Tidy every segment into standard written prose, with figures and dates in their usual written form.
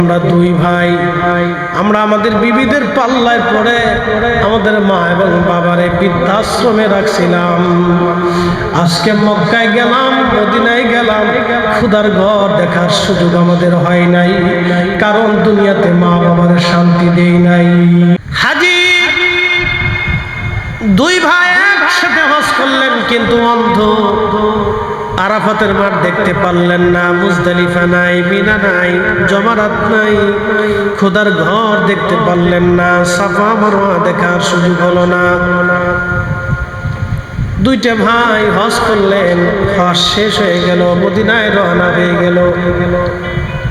আমরা দুই ভাই, আমরা আমাদের বিবিদের পাল্লায় পড়ে আমাদের মা এবং বাবারে বৃদ্ধাশ্রমে রাখছিলাম। আজকে মক্কায় গেলাম, মদিনায় গেলাম, খুদার ঘর দেখার সুযোগ আমাদের হয় নাই, কারণ দুনিয়াতে মা বাবার শান্তি দেই নাই। হাজি দুই ভাই একসাথে হজ করলেন, কিন্তু অন্ধ। আরাফাতের মাঠ দেখতে পারলেন না, মুজদালিফা নাই, মিনা নাই, জমারাত নাই, খোদার ঘর দেখতে পারলেন না, সাফা মারওয়া দেখার সুযোগ হলো না। দুইটা ভাই হজ করলেন, হজ শেষ হয়ে গেল, মদিনায় রওনা হয়ে গেল।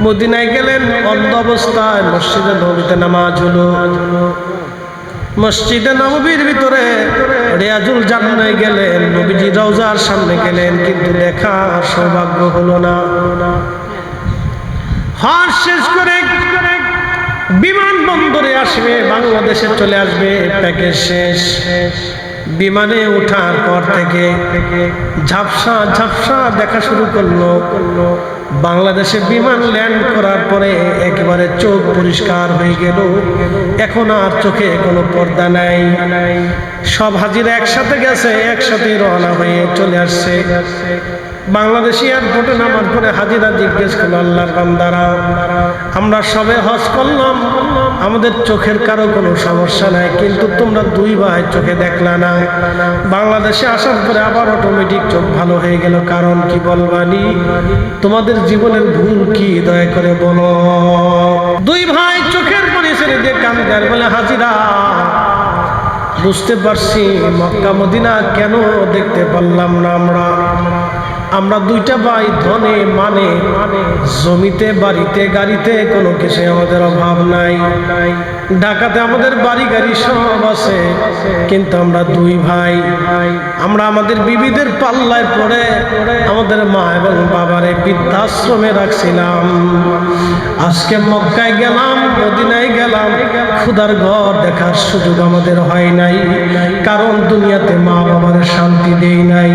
মদিনায় গেলেন, অন্ধ অবস্থায় মসজিদে নববীতে নামাজ হলো। মসজিদে নববীর ভিতরে রিয়াজুল জান্নায় গেলেন, নবীজি রওজার সামনে গেলেন, কিন্তু দেখার সৌভাগ্য হলো না। হজ শেষ করে বিমানবন্দরে আসবে, বাংলাদেশে চলে আসবে, প্যাকেজ শেষ। বিমানে ওঠার পর থেকে ঝাপসা ঝাপসা দেখা শুরু করলো। বাংলাদেশে বিমান ল্যান্ড করার পরে একেবারে চোখ পরিষ্কার হয়ে গেল, এখন আর চোখে কোনো পর্দা নাই। সব হাজিরা একসাথে গেছে, একসাথে রওনা হয়ে চলে আসছে। বাংলাদেশি এয়ারপোর্টে নামার পরে হাজিরা জিজ্ঞেস করলো, আল্লাহর বান্দারা, আমরা সবে হজ করলাম, আমাদের চোখের কারো কোনো সমস্যা নাই, কিন্তু তোমরা দুই ভাই চোখে দেখলা না। বাংলাদেশে আসার পরে আবার অটোমেটিক চোখ ভালো হয়ে গেল, কারণ কি বলবানি? তোমাদের জীবনের ভুল কি দয়া করে বলো। দুই ভাই চোখের পানি ছেড়ে দিয়ে কান্দে আর বলে, হাজিরা বুঝতে পারছি মক্কা মদিনা কেন দেখতে পারলাম না। আমরা দুইটা ভাই ধনে মানে জমিতে, বাড়িতে, গাড়িতে কোনো কিছু আমাদের অভাব নাই। ঢাকাতে আমাদের বাড়ি গাড়ি সব আছে, কিন্তু আমরা দুই ভাই, আমরা আমাদের বিবিদের পাল্লায় পড়ে আমাদের মা এবং বাবারে বৃদ্ধাশ্রমে রাখছিলাম। আজকে মক্কায় গেলাম, মদিনায় গেলাম, খুদার ঘর দেখার সুযোগ আমাদের হয় নাই, কারণ দুনিয়াতে মা বাবার শান্তি দেই নাই।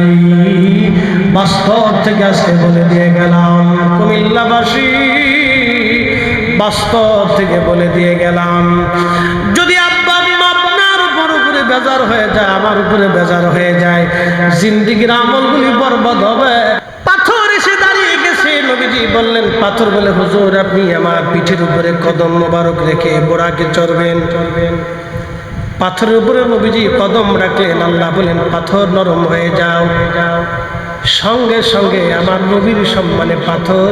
বাস্তব থেকে আজকে বলে দিয়ে গেলাম, কুমিল্লাবাসী, বাস্তব থেকে বলে দিয়ে গেলাম, যদি আব্বা আম্মা আপনার উপরে বেজার হয়ে যায়, আমার উপরে বেজার হয়ে যায়, জিন্দেগির আমলগুলি বরবাদ হবে। পাথর এসে দাঁড়িয়ে গেছে, নবীজি বললেন, পাথর বলে, হুজুর আপনি আমার পিঠের উপরে কদম মোবারক রেখে বোরাকে চড়বেন। পাথরের উপরে নবীজি কদম রাখলেন, আল্লাহ বলেন, পাথর নরম হয়ে যাও। সঙ্গে সঙ্গে আমার নবীর সম্মানে পাথর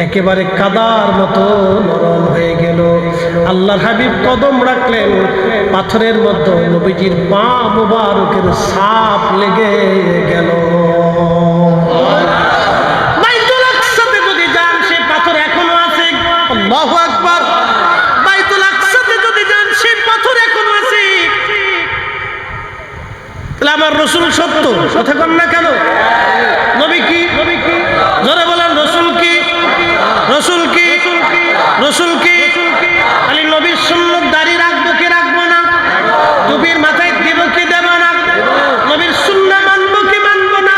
একেবারে কাদার মতো নরম হয়ে গেল। আল্লাহর হাবিব কদম রাখলেন, পাথরের মধ্যে নবীজির পা মুবারকের ছাপ লেগে গেল। বাইতুল আকসাতে যদি যান, সেই পাথর এখনো আছে। আল্লাহু আকবার। বাইতুল আকসাতে যদি যান, সেই পাথর এখনো আছে। তাহলে আমার রাসূল সত্য কথা কন না কেন? নবী কি? জোরে বলেন, রাসূল কি? রাসূল কি? রাসূল কি? খালি নবীর সুন্নাত দাড়ি রাখবো কি রাখবো না? টুপির মাথায় দিব কি দেব না? নবীর সুন্নাত মানবো কি মানবো না?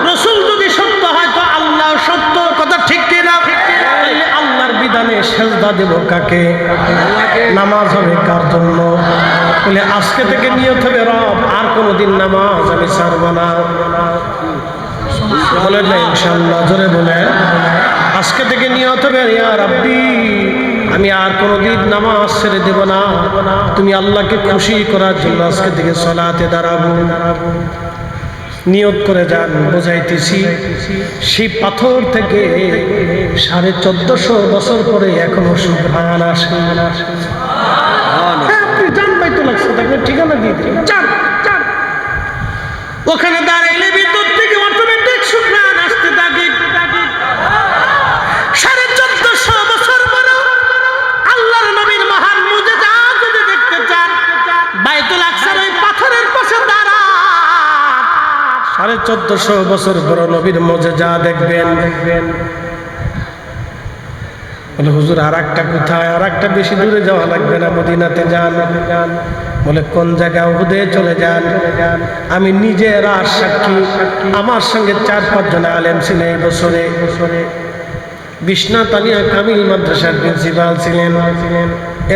রাসূল যদি সত্য হয় তো আল্লাহ সত্য, কথা ঠিক কি না? তাহলে আল্লাহর বিধানে সেজদা দেব কাকে? নামাজ হবে কার জন্য? বলে আজকে থেকে নিয়ত হবে, রব আর কোনোদিন নামাজ আমি ছাড়ব না। বলেন না ইনশাআল্লাহ, জোরে বলে, আজকে থেকে নিয়ত হবে, ইয়া রাব্বি আমি আর কোনোদিন নামাজ ছেড়ে দেব না, তুমি আল্লাহকে খুশি করার জন্য আজকে থেকে সালাতে দাঁড়াবো। নিয়ত করে যান, বোঝাইতেছি। সেই পাথর থেকে 1450 বছর পরে এখনো সুবহান আসে। আপনি যান বাইতুল আকসা, তাকে ঠিকানা দিয়ে দিন, যান। ওখানে দাঁড়াইলে ভিতর থেকে অটোমেটিক সুবহান আসতে থাকে। 1450 বছর পরে আল্লাহর নবীর মহান মুজিজা যদি দেখতে চান, বাইতুল আকসার ওই পাথরের পাশে দাঁড়ান, 1450 বছর পরে নবীর মুজিজা দেখবেন। বলে হুজুর আর একটা কোথায়? আর একটা বেশি দূরে যাওয়া লাগবে না, মদিনাতে যান। বলে কোন জায়গা? উহুদে চলে যান। আমি নিজের আর সাক্ষী, আমার সঙ্গে 4-5 জন আলেম ছিল এই বছরে। বিশ্বনাথ আলিয়া কামিল মাদ্রাসার প্রিন্সিপাল ছিলেন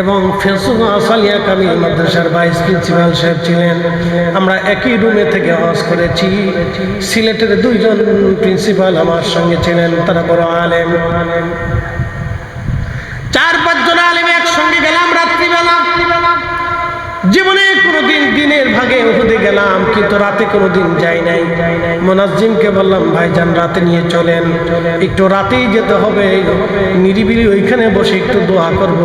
এবং ফেসুয়া আসালিয়া কামিল মাদ্রাসার ভাইস প্রিন্সিপাল সাহেব ছিলেন। আমরা একই রুমে থেকে হজ করেছি। সিলেটের দুইজন প্রিন্সিপাল আমার সঙ্গে ছিলেন, তারা বড় আলেম। 4-5 জন আলেম একসঙ্গে গেলাম রাত্রিবেলা। জীবনে কোনোদিন দিনের ভাগে উহুদে গেলাম, কিন্তু রাতে কোনোদিন যাই নাই। মুনাজ্জিমকে বললাম, ভাইজান রাতে নিয়ে চলেন, একটু রাতেই যেতে হবে, নিরিবিলি ওইখানে বসে একটু দোয়া করব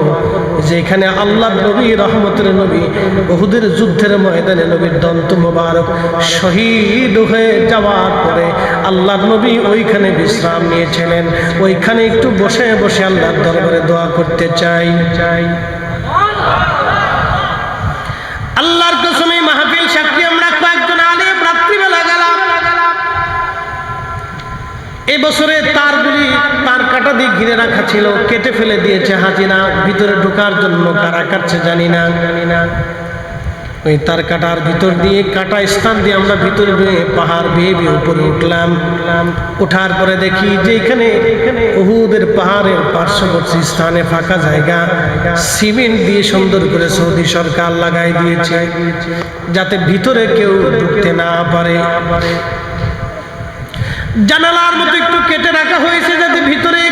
যে এখানে আল্লাহর নবী, রহমতের নবী, উহুদের যুদ্ধের ময়দানে নবীর দন্ত মোবারক শহীদ হয়ে যাওয়ার পরে আল্লাহর নবী ওইখানে বিশ্রাম নিয়েছিলেন, ওইখানে একটু বসে বসে আল্লাহর দরবারে দোয়া করতে চাই। আল্লাহর কসমে মাহফিল সাক্ষী আমরা কয়েকজন আলেম রাত্রিবেলা গেলাম। এই বছরে তারগুলি তার কাটা দিয়ে ঘিরে রাখা ছিল, কেটে ফেলে দিয়েছে হাজিরা। ভিতরে ঢোকার জন্য কারা কাটছে জানি না। ওই তার কাটার ভিতর দিয়ে, কাটা স্থান দিয়ে আমরা ভিতরে পাহাড় বেয়ে বেয়ে উপরে উঠলাম। ওঠার পরে দেখি যে এখানে উহুদের পাহাড়ের পার্শ্ববর্তী স্থানে ফাঁকা জায়গা সিমেন্ট দিয়ে সুন্দর করে সৌদি সরকার লাগাই দিয়েছে, যাতে ভিতরে কেউ ঢুকতে না পারে। জানালার মতো একটু কেটে রাখা হয়েছে যাতে ভিতরে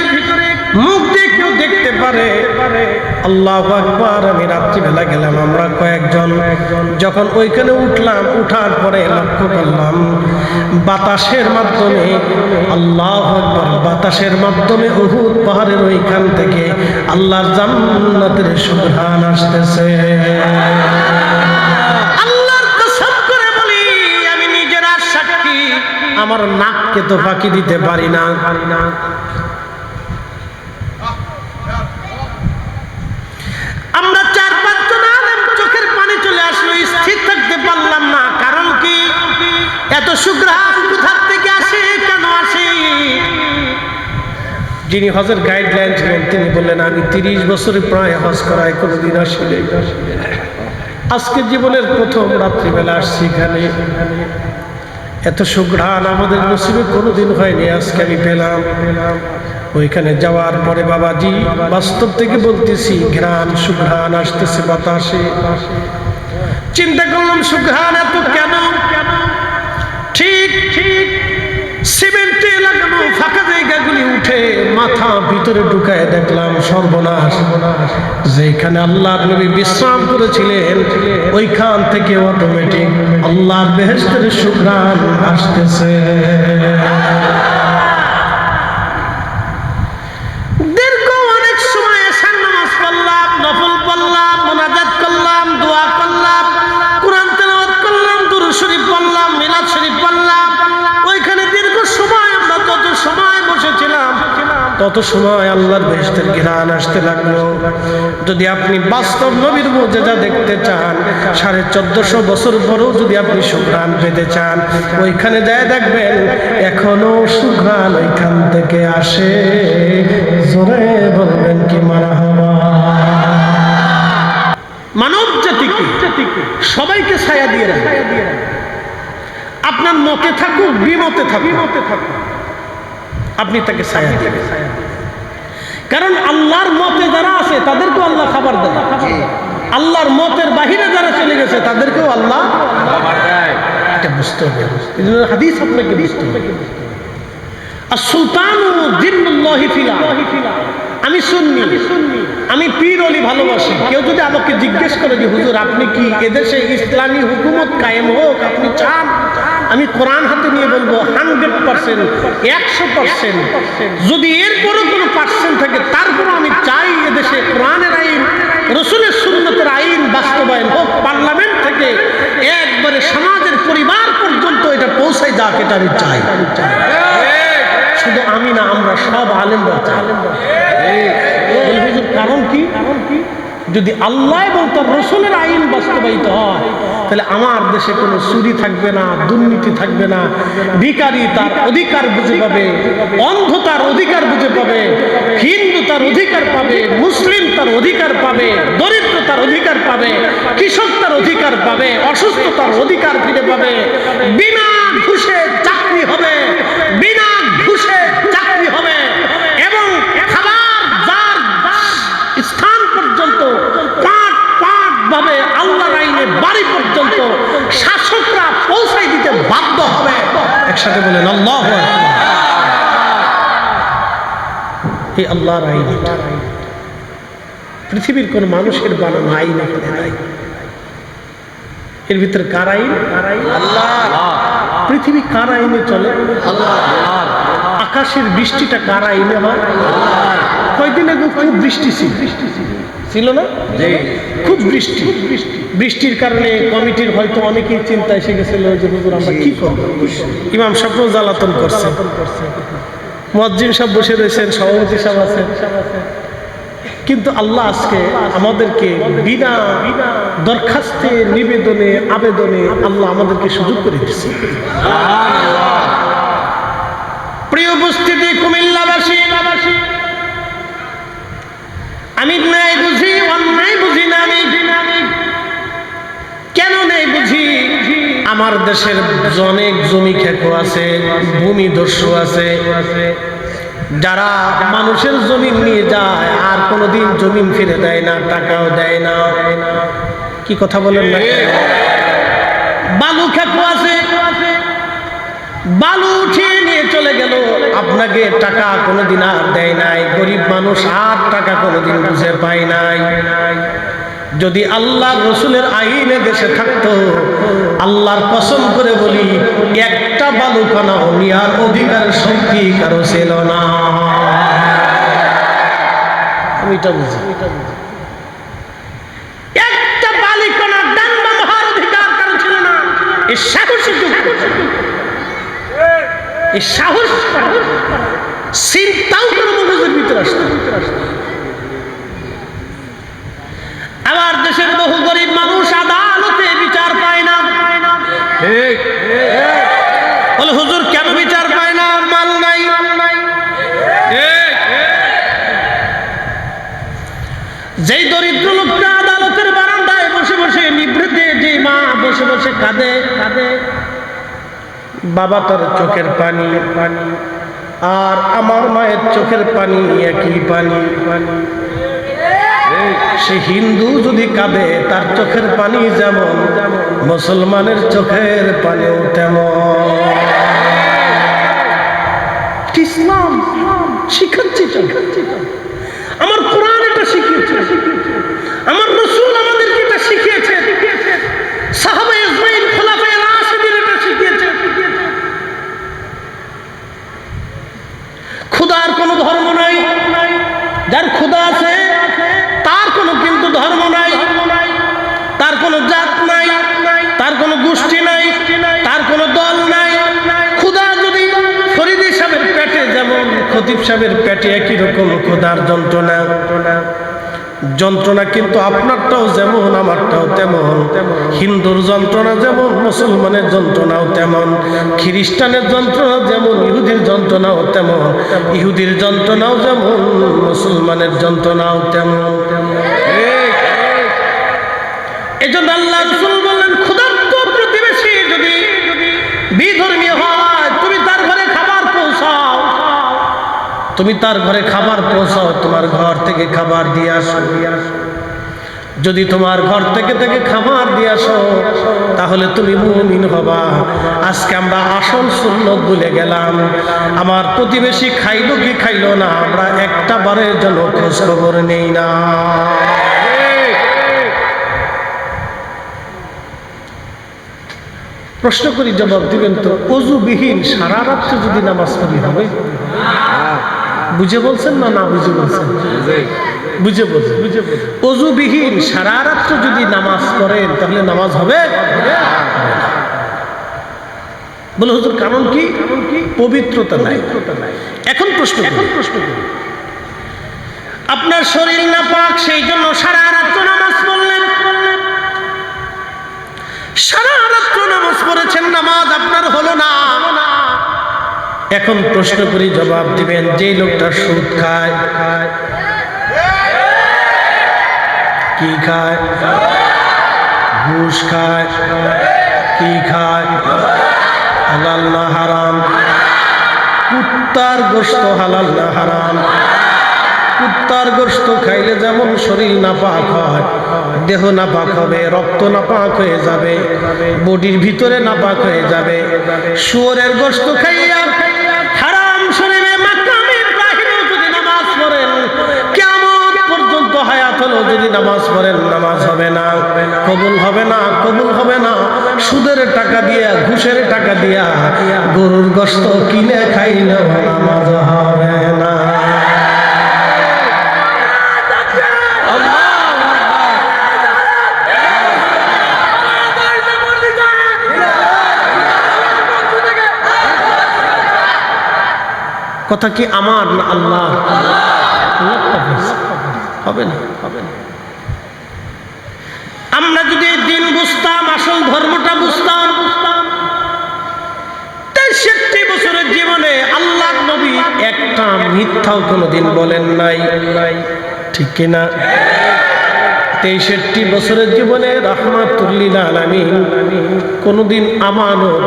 মুখ দিয়ে কেউ দেখতে পারে। আল্লাহু আকবার। আমি রাত্রিবেলা গেলাম, আমরা কয়েকজন। যখন ওইখানে উঠলাম, উঠার পরে লক্ষ্য করলাম বাতাসের মাধ্যমে, আল্লাহু আকবার, বাতাসের মাধ্যমে উহুদ পাহাড়ের ওইখান থেকে আল্লাহর জান্নাতের সুঘ্রাণ আসতেছে। আল্লাহর কসম করে বলি, আমি নিজের সাক্ষী, আমার নাককে তো ফাঁকি দিতে পারি না। আমরা 4-5 জন আলেম চোখের পানি চলে আসলো, স্থির থাকতে পারলাম না। কারণ কি, এত সুঘ্রাণ কোথা থেকে আসে, কেন আসে? যিনি হজের গাইডলাইন ছিলেন তিনি বললেন, আমি 30 বছরে প্রায় হজ করায় কোনোদিন আসলে, আজকে জীবনের প্রথম রাত্রিবেলা আসছি এখানে। এত সুঘ্রাণ আমাদের নসিবে কোনোদিন হয়নি, আজকে আমি পেলাম। ওইখানে যাওয়ার পরে বাবাজি, বাস্তব থেকে বলতেছি, ঘ্রাণ সুঘ্রাণ আসতেছে বাতাসে। চিন্তা করলাম সুঘ্রাণ এত কেন? ঠিক সিমেন্টে লাগানো ফাঁকা জায়গাগুলি উঠে মাথা ভিতরে ঢুকায় দেখলাম সর্বনাশ। যেখানে আল্লাহর নবী বিশ্রাম করেছিলেন ওইখান থেকে অটোমেটিক আল্লাহর বেহেশতের সুঘ্রাণ আসতেছে। দীর্ঘ অনেক সময় এশার নামাজ পড়লাম, নফল পড়লাম, মুনাজাত করলাম, দোয়া করলাম, কোরআন তেলাওয়াত করলাম, দুরূদ শরীফ পড়লাম, মিলাদ শরীফ পড়লাম। ওইখানে দীর্ঘ সময় আমরা তত সময় বসেছিলাম, তত সময় আল্লাহর বেহেশতের ঘ্রাণ আসতে লাগলো। যদি আপনি বাস্তব নবীর মুজিজা দেখতে চান, 1450 বছর পরেও যদি আপনি সুঘ্রাণ পেতে চান, ওইখানে যায় দেখবেন এখনো সুঘ্রাণ ওইখান থেকে আসে। জোরে বলবেন কি মারহাবা। মানব জাতিকে সবাইকে ছায়া দিয়ে রাখে। আপনার মতে থাকুক, বিমতে থাকুক, আপনি তাকে ছায়া দিবেন। কারণ আল্লাহর মতে যারা আছে তাদেরকেও আল্লাহ খাবার দেয়, আল্লাহর মতের বাহিরে যারা চলে গেছে তাদেরকেও আল্লাহ খাবার দেয়। এটা বুঝতে হবে, হাদিস আপনাকে বুঝতে হবে। আর সুলতানু জিন্নুল্লাহি ফিলা, আমি সুন্নি, আমি পীর ওলি ভালোবাসি। কেউ যদি আমাকে জিজ্ঞেস করে যে হুজুর আপনি কি এদেশে ইসলামী হুকুমত কায়েম হোক আপনি চান, আমি কোরআন হাতে নিয়ে বলবো 100%, 100%। যদি এরপরও কোনো পার্সেন্ট থাকে তারপরও আমি চাই এদেশে কোরআনের আইন, রসুলের সুন্নতের আইন বাস্তবায়ন হোক, পার্লামেন্ট থেকে একবারে সমাজের পরিবার পর্যন্ত এটা পৌঁছায় যাক, এটা আমি চাই। শুধু আমি না, আমরা সব আলেমরা চাই। কারণ কি, যদি আল্লাহ এবং তার রসুলের আইন বাস্তবায়িত হয় তাহলে আমার দেশে কোনো চুরি থাকবে না, দুর্নীতি থাকবে না, ভিখারি তার অধিকার বুঝে পাবে, অন্ধ তার অধিকার বুঝে পাবে, হিন্দু তার অধিকার পাবে, মুসলিম তার অধিকার পাবে, দরিদ্র তার অধিকার পাবে, কৃষক তার অধিকার পাবে, অসুস্থ তার অধিকার ফিরে পাবে। বিনা ঘুষে চাকরি হবে, বিনা ঘুষে চাকরি হবে এবং হবে। একসাথে বলেন আল্লাহু আকবার। এই আল্লাহর আইন, পৃথিবীর কোন মানুষের বানানো আইন এখানে নাই। এর ভিতরে কার আইন? আল্লাহ। পৃথিবী কার আইনে চলে? আল্লাহ। আকাশের বৃষ্টিটা কার আইনে হয়? কয়দিন আগে খুব বৃষ্টি ছিল না? খুব বৃষ্টি। বৃষ্টির কারণে কমিটির হয়তো অনেকেই চিন্তা এসে গেছিল যে হুজুর আমরা কি করবো। ইমাম সাহেব জ্বালাতন করছে, মুয়াজ্জিন সাহেব বসে রয়েছেন, সভাপতি সাহেব আছেন, কিন্তু আল্লাহ আজকে আমাদেরকে বিনা দরখাস্তে, নিবেদনে, আবেদনে আল্লাহ আমাদেরকে সুযোগ করে দিচ্ছে। প্রিয় উপস্থিতি, কুমিল্লাবাসী, আমি ন্যায় বুঝি, অন্যায় বুঝি না। আমি কেন ন্যায় বুঝি? আমার দেশের অনেক জমি খেকো আছে, ভূমি দস্যু আছে, যারা মানুষের জমিন নিয়ে যায় আর কোনোদিন জমিন ফিরে দেয় না, টাকাও দেয় না। কি কথা বলেন না? বালু খেকো আছে, বালু উঠিয়ে নিয়ে চলে গেল, আপনাকে টাকা কোনোদিন আর দেয় নাই। গরিব মানুষ আর টাকা কোনোদিন বুঝে পায় নাই। যদি আল্লাহ রসুলের আইনে দেশে থাকতো, আল্লাহর কসম করে বলি, একটা বালুকণা নেওয়ার অধিকার শক্তি কারো ছিল না। আমি এটা বুঝি, একটা বালিকণা ডান বাম হওয়ার অধিকার কারো ছিল না। এই সাহস, এই সাহস চিন্তাও কোনো মগজের ভিতরে আসতো। আমার দেশের বহু গরিব মানুষ আদালতে বিচার পায় না। বলে হুজুর কেন বিচার পায় না? মাল নাই। যেই দরিদ্র লোকটা আদালতের বারান্দায় বসে বসে নিভৃতে, যে মা বসে বসে কাঁদে, বাবা তার চোখের পানি, আর আমার মায়ের চোখের পানি একই পানি। সে হিন্দু যদি কাঁদে, তার চোখের পানি যেমন, মুসলমানের চোখের পানিও তেমন। ইসলাম শিখাচ্ছে, আমার কোরআন এটা শিখিয়েছে, আমার রাসূল আমাদেরকে এটা শিখিয়েছে, সাহাবায়ে আজমাইন, খোলাফায়ে রাশিদিন এটা শিখিয়েছে। খোদার কোনো ধর্ম নাই, যার খোদা আছে তার কোনো কিন্তু ধর্ম নাই, তার কোনো জাত নাই, তার কোনো গোষ্ঠী নাই, তার কোনো দল নাই। খোদা যদি ফরিদ সাহেবের পেটে যেমন, খতিব সাহেবের পেটে একই রকম খোদার যন্ত্রণা, কিন্তু আপনারটাও যেমন, আমারটাও তেমন। হিন্দুর যন্ত্রণা যেমন, মুসলমানের যন্ত্রণাও তেমন। খ্রিস্টানের যন্ত্রণা যেমন, ইহুদির যন্ত্রণাও তেমন। ইহুদির যন্ত্রণাও যেমন, মুসলমানের যন্ত্রণাও তেমন। এজন্য আল্লাহ রাসূল বললেন, ক্ষুধার্ত প্রতিবেশী যদি বিধর্মী হয়, তুমি তার ঘরে খাবার পৌঁছাও, তুমি তার ঘরে খাবার পৌঁছাও, তোমার ঘর থেকে খাবার দিয়ে আসো। যদি তোমার ঘর থেকে খাবার দিয়ে আসো, তাহলে তুমি মুমিন হবা। আজকে আমরা আসল সুন্নত ভুলে গেলাম। আমার প্রতিবেশী খাইলো কি খাইলো না, আমরা একটা বারের জন্য খোঁজ খবর নেই না। প্রশ্ন করি, জবাব দিবেন তো? অজুবিহীন সারা রাত্রে যদি নামাজ পড়ি হবে? বুঝে বলছেন না না বুঝে বলছেন? বুঝে বলছেন। অজুবিহীন সারা রাত্রে যদি নামাজ পড়েন, তাহলে নামাজ হবে? বলে হুজুর কারণ কি? পবিত্রতা নাই। এখন প্রশ্ন করি, আপনার শরীর নাপাক, সেই জন্য সারা রাত্র নামাজ পড়লেন, সারা রাত্র নামাজ পড়েছেন, নামাজ আপনার হলো না। এখন প্রশ্ন করি, জবাব দিবেন, যে লোকটা সুদ খায়, কি খায়? ঘুষ খায়, কি খায়? হালাল না হারাম? কুত্তার গোশত হালাল না হারাম? কুত্তার গোশত খাইলে যেমন শরীর নাপাক হয়, দেহ নাপাক হবে, রক্ত নাপাক হয়ে যাবে, বডির ভিতরে নাপাক হয়ে যাবে। শুয়োরের গোশত খাইয়া হারাম শরীরে মাকামের বাহিরেও যদি নামাজ পড়েন, কিয়ামত পর্যন্ত হায়াত হলো যদি নামাজ পড়েন, নামাজ হবে না, কবুল হবে না, কবুল হবে না। সুদের টাকা দিয়া, ঘুষের টাকা দিয়া গরুর গোশত কিনে খাইলেও নামাজ হবে না। কথা কি আমার না আল্লাহ? হবে না, হবে না। আমরা যদি দিন বুঝতাম, আসল ধর্মটা বুঝতাম, ৬৩ বছরের জীবনে আল্লাহর নবী একটা মিথ্যাও কোনোদিন বলেন নাই, ঠিক কিনা? ৬৩ বছরের জীবনে রাহমাতুল লিল আলামিন কোনোদিন আমানত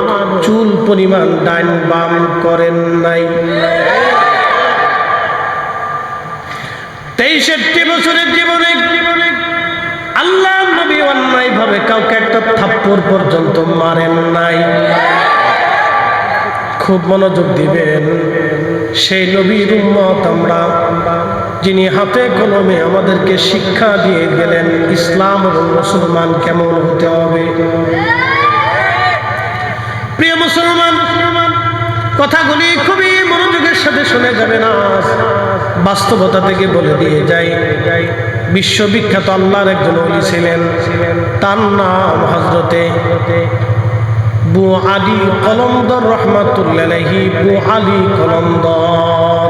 চুল পরিমাণ ডাইন বাম করেন নাই। ৬৩ বছরের জীবনে আল্লাহ নবী অন্যায় ভাবে কাউকে একটা থাপ্পড় পর্যন্ত মারেন নাই। খুব মনোযোগ দিবেন, সেই নবীর উম্মত আমরা, যিনি হাতে কলমে আমাদেরকে শিক্ষা দিয়ে গেলেন ইসলাম এবং মুসলমান কেমন হতে হবে। প্রিয় মুসলমান, কথাগুলি খুবই মনোযোগের সাথে শুনে যাবে না, বাস্তবতা থেকে বলে দিয়ে যাই। বিশ্ববিখ্যাত আল্লাহর একজন ওলি ছিলেন, তার নাম হযরতে বু আলী কলন্দর রহমাতুল্লাহ আলাইহি। বু আলী কলন্দর,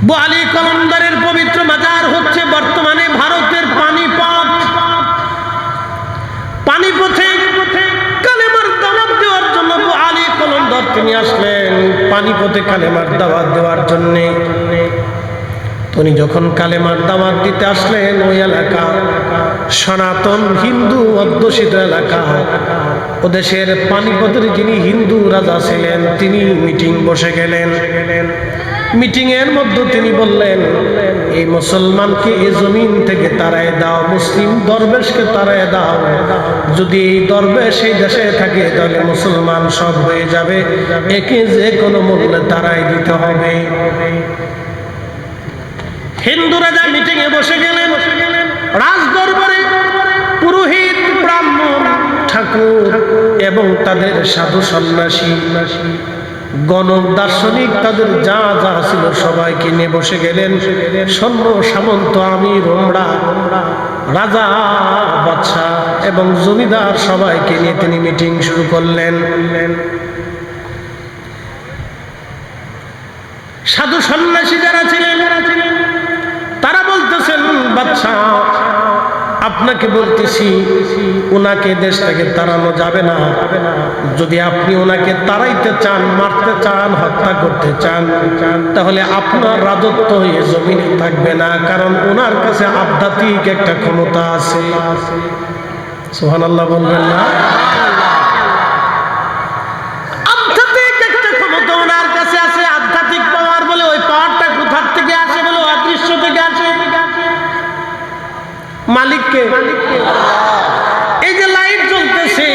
বু আলী কলন্দরের পবিত্র মাজার হচ্ছে বর্তমানে ভারতের পানিপথ। পানিপথে কালেমার দাওয়াত দেওয়ার জন্য বু আলী কলন্দর তিনি আসলেন পানিপথে কালেমার দাওয়াত দেওয়ার জন্য। তিনি যখন কালেমার দাওয়াত দিতে আসলেন, ওই এলাকা সনাতন হিন্দু অধ্যুষিত এলাকা। ও দেশের পানিপথের যিনি হিন্দু রাজা ছিলেন, তিনি মিটিং বসে গেলেন। মিটিং এর মধ্যে তিনি বললেন, এই মুসলমানকে এই জমিন থেকে তাড়ায় দাও, মুসলিম দরবেশকে তাড়ায় দাও। যদি এই দরবেশ এই দেশে থাকে তাহলে মুসলমান সব হয়ে যাবে, একে যে কোনো মূল্যে তাড়ায় দিতে হবে। হিন্দু রাজা মিটিং এ বসে গেলেন। রাজ দরবারে পুরোহিত, ব্রাহ্মণ, ঠাকুর এবং তাদের সাধু সন্ন্যাসী, গণক, দার্শনিক, তাদের যা যা ছিল সবাইকে নিয়ে বসে গেলেন। সৈন্য সামন্ত, আমির, ওমরা, রাজা, বাদশা এবং জমিদার সবাইকে নিয়ে তিনি মিটিং শুরু করলেন। সাধু সন্ন্যাসী যারা ছিলেন তারা বলতেছেন, বাদশা আপনাকে বলতেছি, ওনাকে দেশ থেকে তাড়ানো যাবে না। যদি আপনি ওনাকে তাড়াইতে চান, মারতে চান, হত্যা করতে চান, তাহলে আপনার রাজত্ব এই জমিনে থাকবে না, কারণ ওনার কাছে আধ্যাত্মিক একটা ক্ষমতা আছে। সুবহানাল্লাহ বলবেন না? আধ্যাত্মিক একটা ক্ষমতা ওনার কাছে আছে। আধ্যাত্মিক পাওয়ার বলে ওই পাওয়ারটা কোথা থেকে আসে বলে? অদৃশ্য থেকে আসে। মালিককে, এই যে লাইট জ্বলতেছে,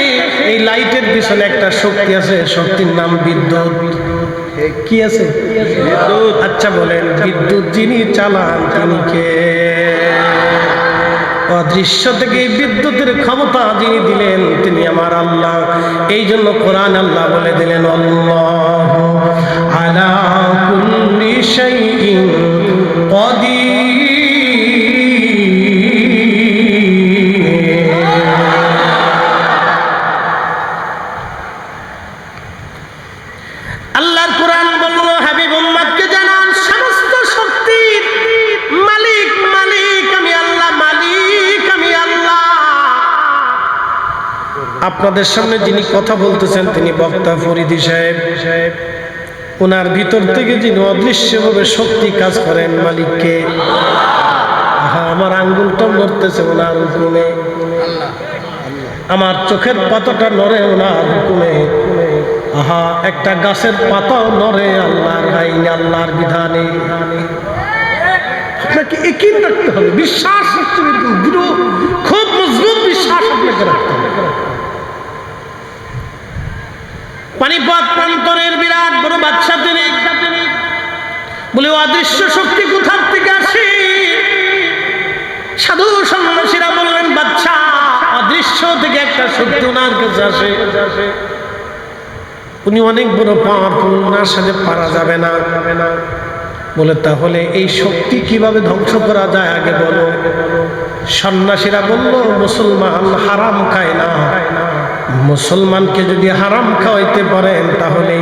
এই লাইটের পিছনে একটা শক্তি আছে, শক্তির নাম বিদ্যুৎ। কি আছে? বিদ্যুৎ। আচ্ছা বলেন, বিদ্যুৎ যিনি চালান তিনি কে? অদৃশ্য থেকে বিদ্যুতের ক্ষমতা যিনি দিলেন তিনি আমার আল্লাহ। এই জন্য কোরআন আল্লাহ বলে দিলেন, আল্লাহু আলা কুল্লি শাইইন কাদির। আল্লাহর কোরআন বলল, হাবিব উম্মতকে জানান, সমস্ত শক্তির মালিক আমি আল্লাহ, মালিক আমি আল্লাহ। আপনাদের সামনে যিনি কথা বলতেছেন তিনি বক্তা ফরিদি সাহেব। ওনার ভিতর থেকে যিনি অদৃশ্যভাবে শক্তি কাজ করেন, মালিককে। আমার আঙ্গুলটা নড়তেছে ওনার হুকুমে, আমার চোখের পাতাটা নড়ে ওনার হুকুমে। আহা, একটা গাছের পাতাও নড়ে আল্লাহর আইনে, আল্লাহর বিধানে। আপনার আপনাকে একিন রাখতে হবে, বিশ্বাস রাখতে হবে, দৃঢ় খুব মজবুত বিশ্বাস আপনাকে রাখতে হবে। পানিপথ প্রান্তরের বিরাট বড় বাদশা তিনি বলে অদৃশ্য শক্তি কোথা থেকে আসে? সাধু সন্ন্যাসীরা বললেন বাদশা অদৃশ্য থেকে একটা শক্তি ওনার কাছে আসে, উনি অনেক বড় পাওয়ারফুল, ওনার সাথে পারা যাবে না। বলে তাহলে এই শক্তি কিভাবে ধ্বংস করা যায় আগে বলো। সন্ন্যাসীরা বলল মুসলমান হারাম খায় না, মুসলমানকে যদি হারাম খাওয়াইতে পারেন তাহলে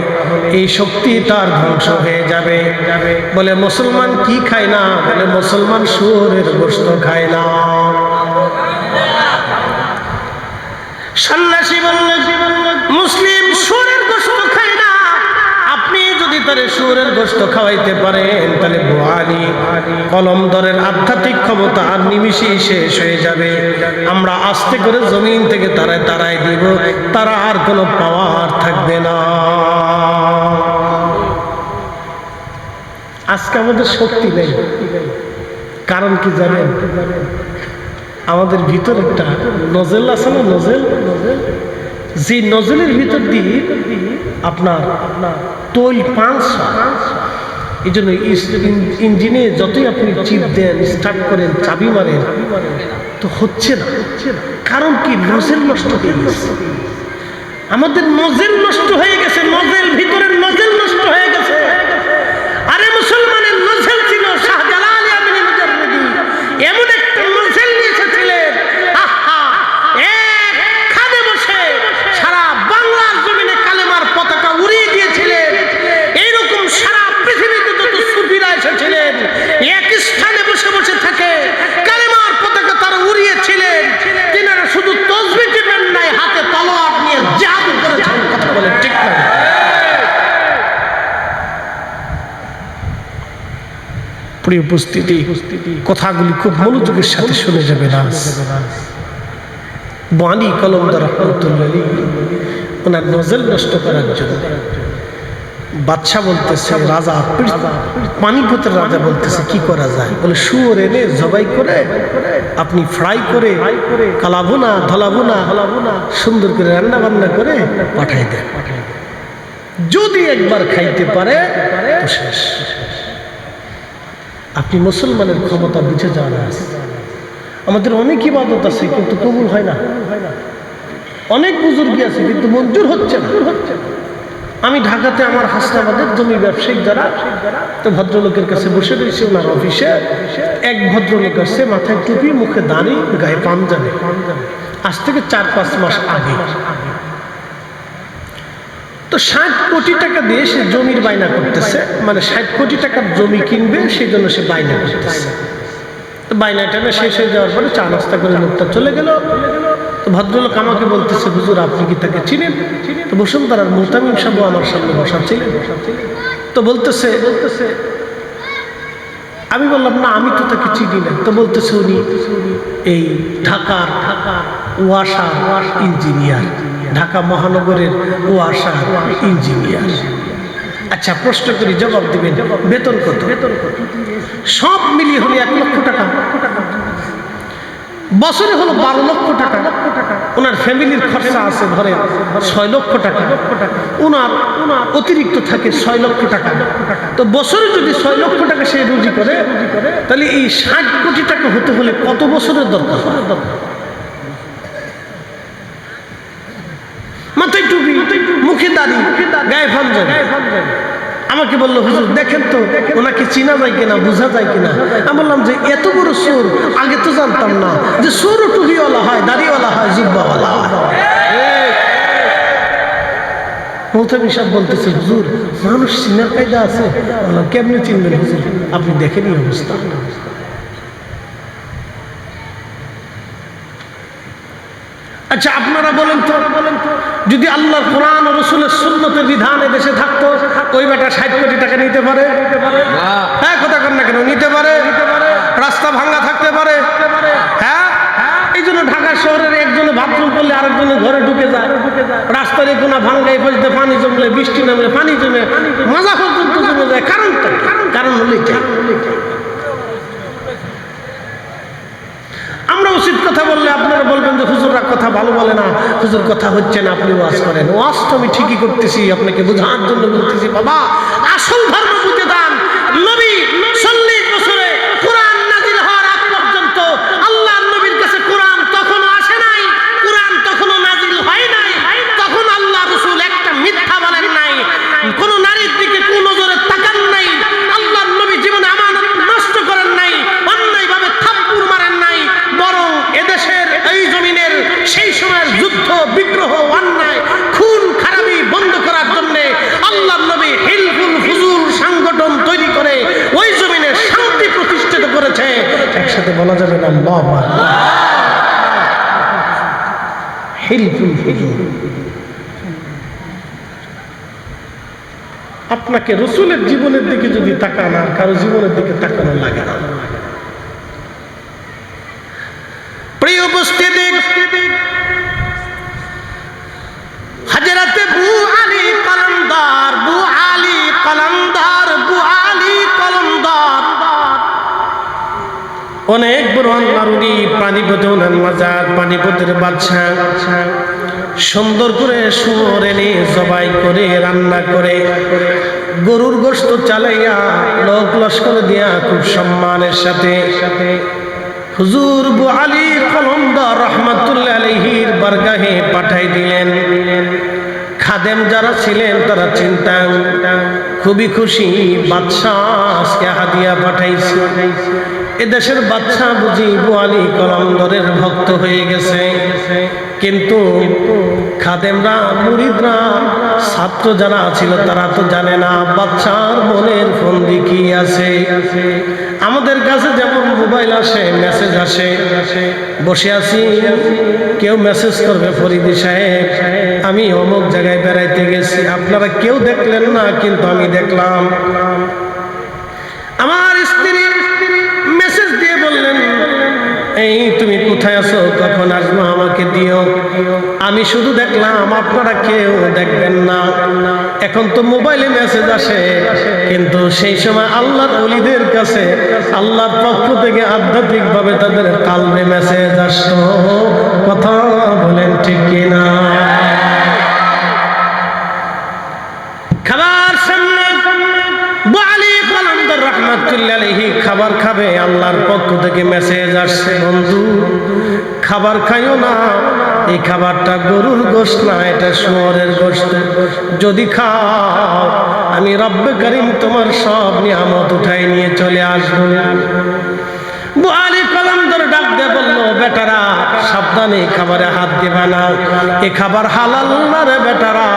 এই শক্তি তার ধ্বংস হয়ে যাবে। বলে মুসলমান কি খায় না? বলে মুসলমান শুয়োরের গোশত খায় না। সন্ন্যাসী বলল মুসলিম শুয়োরের গোশত খায় না, আপনি যদি তারে শুয়োরের গোশত খাওয়াইতে পারেন তাহলে বুহারি কলমদরের আধ্যাত্মিক ক্ষমতা আর নিমিষেই শেষ হয়ে যাবে। আমরা আস্তে করে জমিন থেকে তারাই দিব, তারা আর কোনো পাওয়ার থাকবে না। আজকে আমাদের শক্তি নেই, কারণ কি জানেন? আমাদের ভিতর একটা নজেল আছে না, নজেল, যে নজলের ভিতর দিয়ে আপনার তৈল পাঁচ, এই জন্য ইঞ্জিনে যতই আপনি চিপ দেন, স্টার্ট করেন, চাবি মারেন, তো হচ্ছে না। কারণ কি? নজেল নষ্ট হয়ে গেছে। আমাদের নজেল নষ্ট হয়ে গেছে, নজেল ভিতরের নজেল নষ্ট হয়ে গেছে। আরে মুসলমানের নজেল ছিল শাহজালাল ইয়ামিনী মুজাদ্দিদি, এমন একটা নজেল নিয়ে এসেছিলেন, এক খাদে বসে সারা বাংলার জমিনে কালেমার পতাকা উড়িয়ে দিয়েছিলেন। এইরকম সারা পৃথিবীতে যত সুফিরা এসেছিলেন এক স্থানে বসে বসে থাকে কালেমার পতাকা তারা উড়িয়েছিলেন। তিনারা শুধু তসবিহ টিপেন নাই, হাতে তলোয়ার নিয়ে জিহাদ করেছেন। কথা বলে ঠিক না? প্রিয় উপস্থিতি, কথাগুলি খুব মনোযোগের সাথে শুনে যাবে না। বাণী কলমদার রহমতুল্লাহ ওনার নজল নষ্ট করার জন্য বাদশা বলতেছে, রাজা পানিপথের রাজা বলতেছে কি করা যায়? বলে শুয়োর এনে জবাই করে আপনি ফ্রাই করে কালাভুনা ধলাভুনা সুন্দর করে রান্না বান্না করে পাঠাই দেন, যদি একবার খাইতে পারে তো শেষ। আপনি মুসলমানের ক্ষমতা বুঝে যাওয়া আছে। আমাদের অনেক ইবাদত আছে কিন্তু কবুল হয় না, অনেক বুজুর্গি আছে কিন্তু মঞ্জুর হচ্ছে না। আমি ঢাকাতে আমার হাসনাবাদের জমি ব্যবসায়িক যারা, তো ভদ্রলোকের কাছে বসে রয়েছে ওনার অফিসে। এক ভদ্রলোক আসছে, মাথায় টুপি, মুখে দাড়ি, গায়ে পাঞ্জাবি। আজ থেকে 4-5 মাস আগে তো 60 কোটি টাকা দিয়ে সে জমির বায়না করতেছে, মানে 60 কোটি টাকার জমি কিনবে, সেই জন্য সে বায়না করতেছে। তো বায়নাটা শেষ হয়ে যাওয়ার পরে চা নাস্তা করে লোকটা চলে গেল। তো ভদ্রলোক আমাকে বলতেছে, হুজুর আপনি কি তাকে চিনেন? তো বসুন্ধরার মুহতামিম সাহেব আমার সামনে বসা ছিলেন। তো বলতেছে, আমি বললাম না আমি তো তাকে চিনি না। তো বলতেছে উনি এই ঢাকার ওয়াসা ইঞ্জিনিয়ার, ঢাকা মহানগরের ওয়াসা ইঞ্জিনিয়ার। আচ্ছা প্রশ্ন করি, জবাব দিবেন, বেতন কত? সব মিলিয়ে হলে 1 লক্ষ টাকা, বছরে হলো 12 লক্ষ টাকা। ওনার ফ্যামিলির খরচা আছে ধরেন 6 লক্ষ টাকা, ওনার অতিরিক্ত থাকে 6 লক্ষ টাকা। তো বছরে যদি 6 লক্ষ টাকা সে রুজি করে, তাহলে এই 60 কোটি টাকা হতে হলে কত বছরের দরকার? মাথায় টুপি, মুখে দাড়ি, গায়ে পাঞ্জাবি। আমাকে বললো হুজুর দেখেন তো ওনাকে চিনা যায় কিনা, বোঝা যায় কিনা। আমি বললাম যে এত বড় চোর, আগে তো জানতাম না যে চোরও টুপিওয়ালা হয়, দাড়িওয়ালা হয়, জুব্বাওয়ালা হয়। মুহতামিম সাহেব বলতেছে, হুজুর মানুষ চিনার কায়দা আছে। বললাম কেমনে চিনবেন হুজুর, আপনি দেখেনি অবস্থা। আচ্ছা আপনারা বলেন তো, যদি আল্লাহর কোরআন ও রাসূলের সুন্নতের বিধান দেশে থাকতো, ওই বেটা 60 কোটি টাকা নিতে পারে? হ্যাঁ কথা কর না কেন, নিতে পারে। রাস্তা ভাঙা থাকতে পারে, হ্যাঁ। এই জন্য ঢাকা শহরের একজনে বাথরুম করলে আরেকজনের ঘরে ঢুকে যায়, রাস্তার কোনো ভাঙ্গায় ফসতে পানি জমলে, বৃষ্টি নামলে পানি জমে, মাজা পর্যন্ত জমে যায়। কারণ হলে হুজুররা কথা ভালো বলে না, হুজুর কথা হচ্ছে না, আপনি ওয়াজ করেন। ওয়াজ তো আমি ঠিকই করতেছি, আপনাকে বোঝানোর জন্য বলতেছি। বাবা, আসল ধর্ম বুঝে দেন। নবী 40 বছরে কোরআন নাজিল হওয়ার আগ পর্যন্ত আল্লাহর নবীর কাছে কোরআন তখনও আসে নাই, কোরআন তখনও নাজিল হয় নাই। তখন আল্লাহ রাসূল একটা মিথ্যা বলেন নাই, কোন নারীর দিকে কুনজরে তাকান নাই, আল্লাহর নবী জীবনে আমানত নষ্ট করেন নাই, অন্যায়ভাবে থাপ্পড় মারেন নাই, বরং এদেশের এই জমিনের সেই সময়ের যুদ্ধ বিগ্রহ অন্যায় খুন খারাপি বন্ধ করার জন্য আল্লাহর নবী হিলফুল ফুজুল সংগঠন তৈরি করে ওই জমিনে শান্তি প্রতিষ্ঠিত করেছে। একসাথে বলা যাবে না আল্লাহু আকবার। হিলফুল ফুজুল। আপনাকে রাসূলের জীবনের দিকে যদি তাকান, আর কারো জীবনের দিকে তাকানো লাগে না। প্রিয় উপস্থিতি, হযরত বু আলী কলমদার, বু আলী কলমদার, বু আলী কলমদার অনেক বড় আল্লাহর ওলি, পানিপথে ওনার মাজার, পানিপথের বাদশা। সুন্দর করে শুয়োর এনে জবাই করে রান্না করে গরুর গোশত চালাইয়া লোক লস্কর দিয়া খুব সম্মানের সাথে হুজুর বু আলী কলমদার রাহমাতুল্লাহ আলাইহির বারগাহে পাঠাই দিলেন। খাদেম যারা ছিলেন তারা চিন্তা খুবই খুশি, বাদশা আজকে হাদিয়া পাঠাইছে। এদেশের বাদশা বুঝি বু আলী কলমদারের ভক্ত হয়ে গেছে। কিন্তু খাদেমরা, মুরিদরা, ছাত্র যারা ছিল তারা তো জানে না বাদশার মনের ফন্দি কি আছে। আমাদের কাছে যেমন মোবাইল আসে, মেসেজ আসে, বসে আছি, কেউ মেসেজ করবে, ফরিদি সাহেব আমি অমুক জায়গায় বেড়াইতে গেছি, আপনারা কেউ দেখলেন না কিন্তু আমি দেখলাম। আমার স্ত্রী মেসেজ দিয়ে বললেন, এই তুমি কোথায় আছো, কখন আসবো, আমাকে দিও। আমি শুধু দেখলাম, আপনারা কেউ দেখবেন না। এখন তো মোবাইলে মেসেজ আসে, কিন্তু সেই সময় আল্লাহর ওলিদের কাছে আল্লাহর পক্ষ থেকে আধ্যাত্মিক ভাবে তাদের কালবে মেসেজ আসতো। কথা বলেন ঠিক কিনা? খাবার সামনে বু আলী কলমদার রাহমাতুল্লাহ আলাইহি খাবার খাবে, আল্লাহর পক্ষ থেকে মেসেজ আসছে, বন্ধু খাবার খাইও না, এই খাবারটা গরুর গোশত না, এটা শুয়োরের গোশত। যদি খাও আমি রব্বে করিম তোমার সব নিয়ামত উঠাই নিয়ে চলে আসবো। বু আলী কলমদার ডাক দিয়ে বলল, বেটারা সাবধানে খাবারে হাত দিবা না, এই খাবার হালাল না রে বেটারা,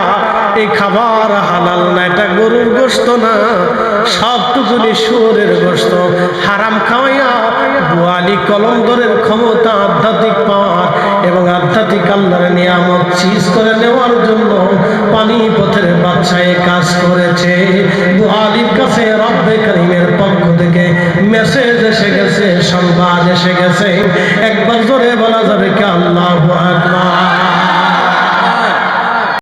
এই খাবার হালাল না, এটা গরুর গোশত না, সবটুকুনি শুয়োরের গোশত। হারাম খাওয়াইয়া বু আলী কলমদারের ক্ষমতা আধ্যাত্মিক পাওয়ার এবং আধ্যাত্মিক আল্লাহর নিয়ামত চিজ করে নেওয়ার জন্য পানিপথের বাদশাহে কাজ করেছে। বু আলীর কাছে রব্বে করিমের পক্ষ থেকে মেসেজ এসে গেছে, সংবাদ এসে গেছে। একবার